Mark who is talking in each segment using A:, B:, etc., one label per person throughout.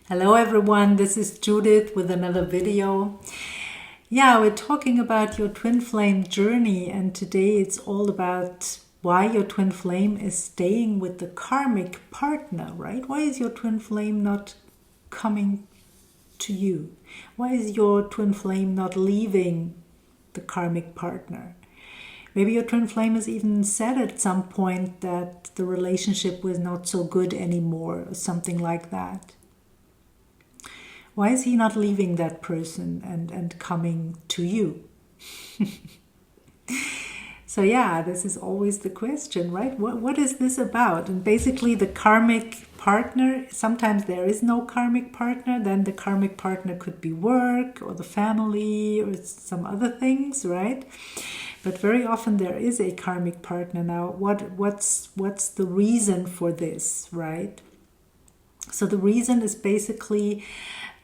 A: Hello everyone, this is Judith with another video. Yeah, we're talking about your twin flame journey, and today it's all about why your twin flame is staying with the karmic partner, right? Why is your twin flame not coming to you? Why is your twin flame not leaving the karmic partner? Maybe your twin flame has even said at some point that the relationship was not so good anymore, or something like that. Why is he not leaving that person and coming to you? So yeah, this is always the question, right? What is this about? And basically the karmic partner, sometimes there is no karmic partner, then the karmic partner could be work or the family or some other things, right? But very often there is a karmic partner. Now, what's the reason for this, right? So the reason is basically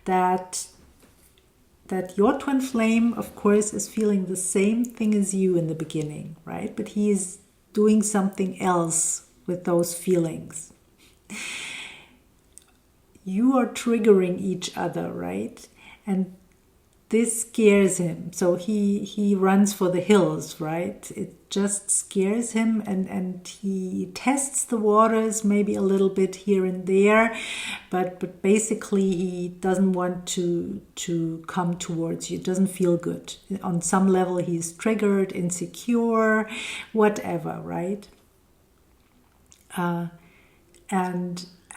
A: that your twin flame, of course, is feeling the same thing as you in the beginning, right? But he is doing something else with those feelings. You are triggering each other, right? And this scares him. So he runs for the hills, right? It just scares him, and he tests the waters maybe a little bit here and there, but basically he doesn't want to come towards you. It doesn't feel good. On some level he's triggered, insecure, whatever, right?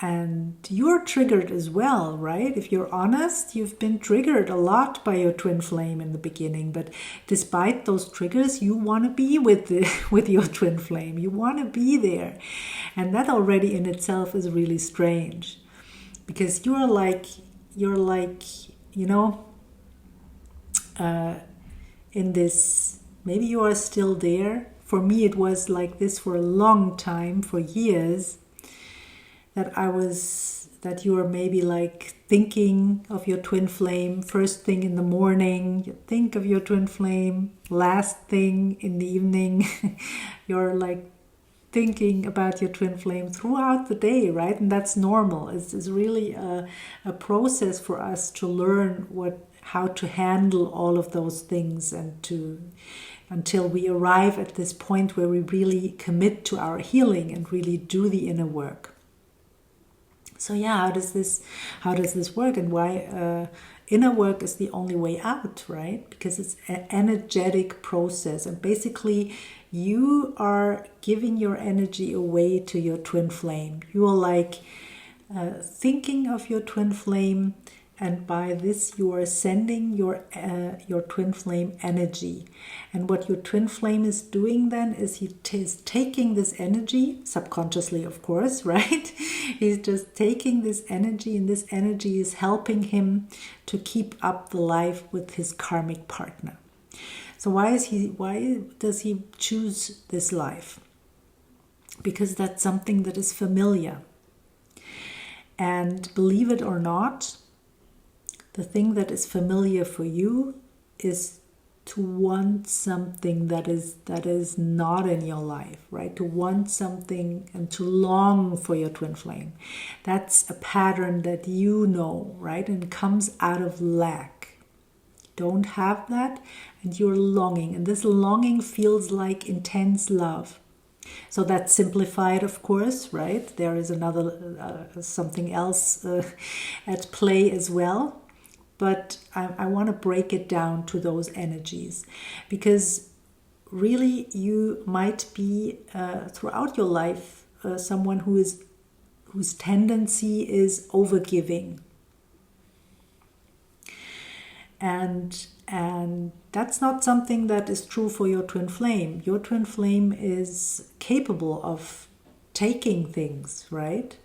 A: And you're triggered as well, right? If you're honest, you've been triggered a lot by your twin flame in the beginning. But despite those triggers, you want to be with with your twin flame. You want to be there. And that already in itself is really strange. Because you're like, you know, in this, maybe you are still there. For me, it was like this for a long time, for years. That you are maybe like thinking of your twin flame first thing in the morning, you think of your twin flame last thing in the evening. You're like thinking about your twin flame throughout the day, right? And that's normal. It's really a process for us to learn how to handle all of those things, and until we arrive at this point where we really commit to our healing and really do the inner work. So yeah, how does this work, and why inner work is the only way out, right? Because it's an energetic process, and basically you are giving your energy away to your twin flame. You are like thinking of your twin flame, and by this you are sending your twin flame energy. And what your twin flame is doing then is he is taking this energy, subconsciously of course, right? He's just taking this energy, and this energy is helping him to keep up the life with his karmic partner. So why does he choose this life? Because that's something that is familiar. And believe it or not, the thing that is familiar for you is to want something that is not in your life, right? To want something and to long for your twin flame. That's a pattern that you know, right? And comes out of lack. You don't have that, and you're longing. And this longing feels like intense love. So that's simplified, of course, right? There is another something else at play as well. But I want to break it down to those energies, because really you might be throughout your life someone whose tendency is overgiving, and that's not something that is true for your twin flame. Your twin flame is capable of taking things, right?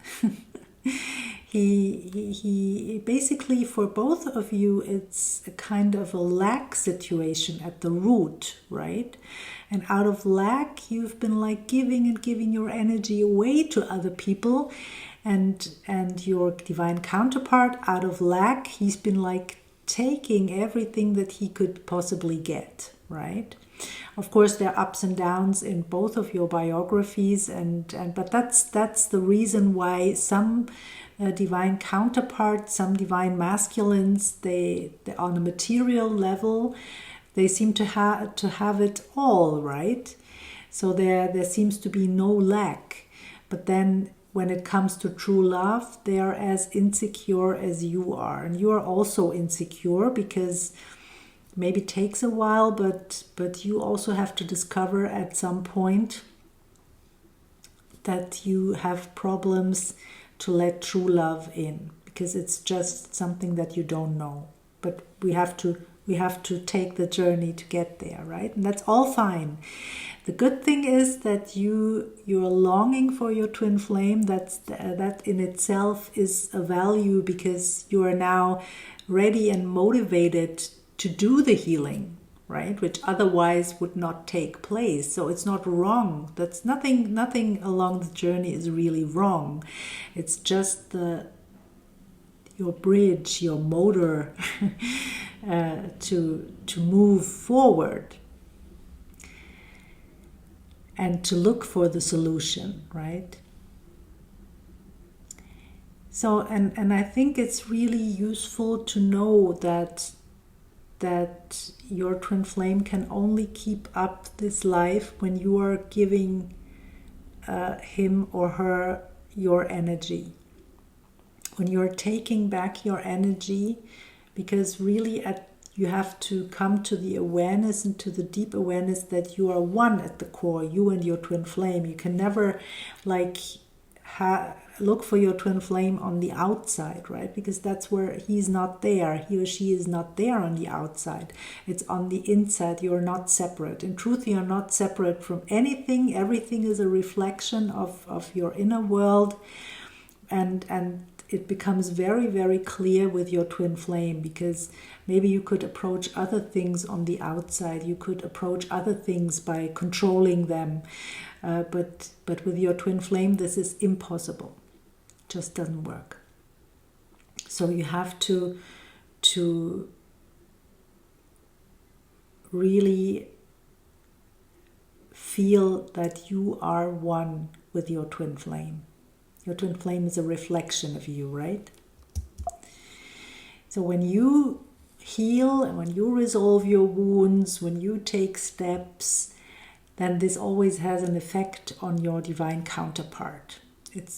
A: He basically, for both of you, it's a kind of a lack situation at the root, right? And out of lack, you've been like giving and giving your energy away to other people, and your divine counterpart, out of lack, he's been like taking everything that he could possibly get, right? Of course, there are ups and downs in both of your biographies, but that's the reason why some divine counterparts, some divine masculines, they on a material level, they seem to have it all, right? So there seems to be no lack. But then when it comes to true love, they are as insecure as you are. And you are also insecure, because maybe it takes a while, but you also have to discover at some point that you have problems to let true love in, because it's just something that you don't know. But we have to take the journey to get there, right? And that's all fine. The good thing is that you're longing for your twin flame. That in itself is a value, because you are now ready and motivated to do the healing, right? Which otherwise would not take place. So it's not wrong. That's nothing along the journey is really wrong. It's just your bridge, your motor to move forward and to look for the solution, right? So, and I think it's really useful to know that your twin flame can only keep up this life when you are giving him or her your energy. When you're taking back your energy, because really you have to come to the awareness and to the deep awareness that you are one at the core, you and your twin flame. You can never look for your twin flame on the outside, right? Because that's where he's not there. He or she is not there on the outside. It's on the inside. You're not separate. In truth, you're not separate from anything. Everything is a reflection of your inner world. And it becomes very, very clear with your twin flame, because maybe you could approach other things on the outside. You could approach other things by controlling them. But with your twin flame, this is impossible. It just doesn't work. So you have to really feel that you are one with your twin flame. Your twin flame is a reflection of you, right? So when you heal and when you resolve your wounds, when you take steps, then this always has an effect on your divine counterpart. It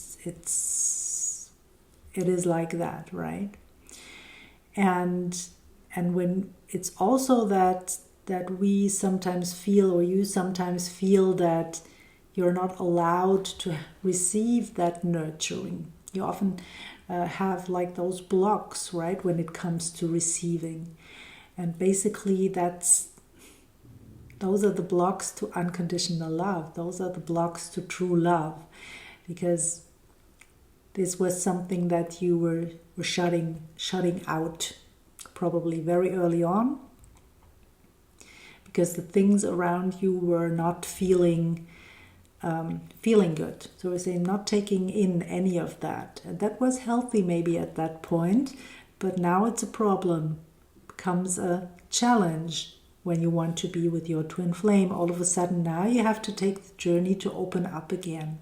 A: is like that, right? And when it's also that we sometimes feel, or you sometimes feel, that you're not allowed to receive that nurturing. You often have like those blocks, right, when it comes to receiving. And basically those are the blocks to unconditional love. Those are the blocks to true love. Because this was something that you were shutting out probably very early on. Because the things around you were not feeling good. So we're saying not taking in any of that. And that was healthy maybe at that point, but now it's a problem. It becomes a challenge when you want to be with your twin flame. All of a sudden now you have to take the journey to open up again.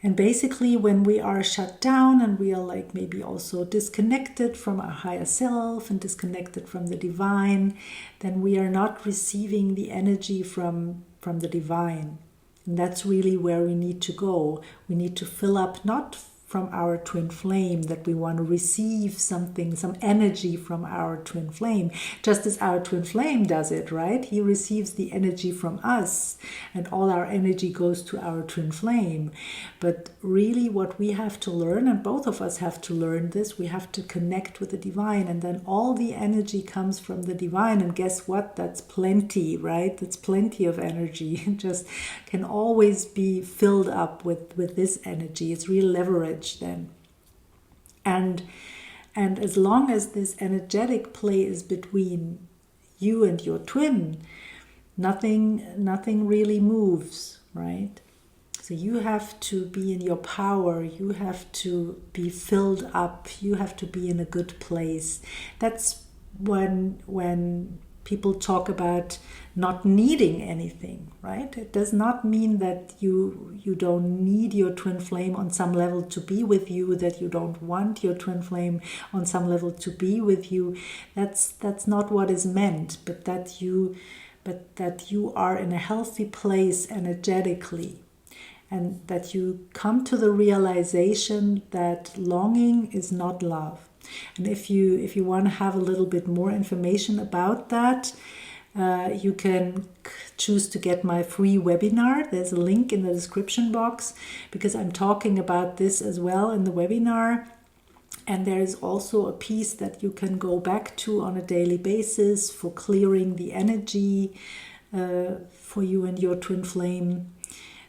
A: And basically when we are shut down and we are like maybe also disconnected from our higher self and disconnected from the divine, then we are not receiving the energy from the divine. And that's really where we need to go. We need to fill up, not from our twin flame, that we want to receive something, some energy from our twin flame, just as our twin flame does it, right? He receives the energy from us, and all our energy goes to our twin flame. But really what we have to learn, and both of us have to learn this, we have to connect with the divine, and then all the energy comes from the divine. And guess what? That's plenty, right? That's plenty of energy. It just can always be filled up with this energy. It's real leverage then. And as long as this energetic play is between you and your twin, nothing really moves, right? So you have to be in your power, you have to be filled up, you have to be in a good place. That's when people talk about not needing anything, right? It does not mean that you don't need your twin flame on some level to be with you, that you don't want your twin flame on some level to be with you. That's not what is meant, but that you are in a healthy place energetically, and that you come to the realization that longing is not love. And if you want to have a little bit more information about that, you can choose to get my free webinar. There's a link in the description box, because I'm talking about this as well in the webinar. And there is also a piece that you can go back to on a daily basis for clearing the energy for you and your twin flame,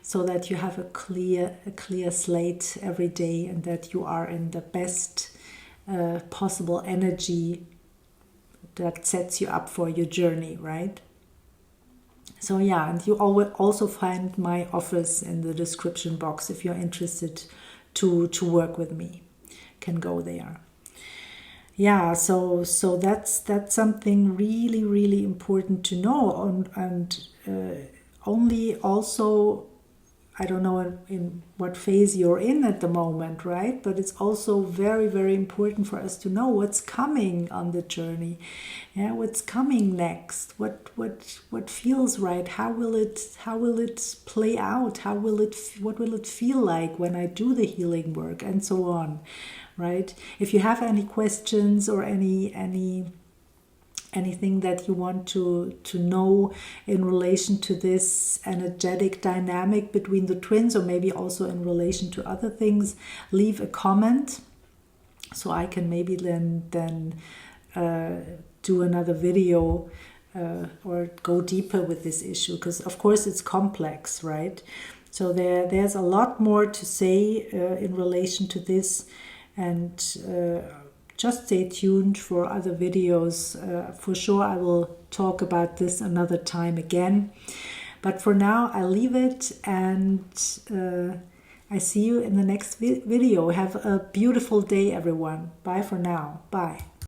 A: so that you have a clear slate every day, and that you are in the best possible energy that sets you up for your journey, right? So yeah, and you also find my offers in the description box if you're interested to work with me. Can go there. Yeah, so that's something really, really important to know. And only also, I don't know in what phase you're in at the moment, right? But it's also very, very important for us to know what's coming on the journey. Yeah, what's coming next? What feels right? How will it play out? What will it feel like when I do the healing work, and so on, right? If you have any questions or anything that you want to know in relation to this energetic dynamic between the twins, or maybe also in relation to other things, leave a comment, so I can maybe then do another video or go deeper with this issue, because of course it's complex, right? So there's a lot more to say in relation to this, and just stay tuned for other videos. For sure I will talk about this another time again. But for now, I'll leave it, and I see you in the next video. Have a beautiful day, everyone. Bye for now. Bye.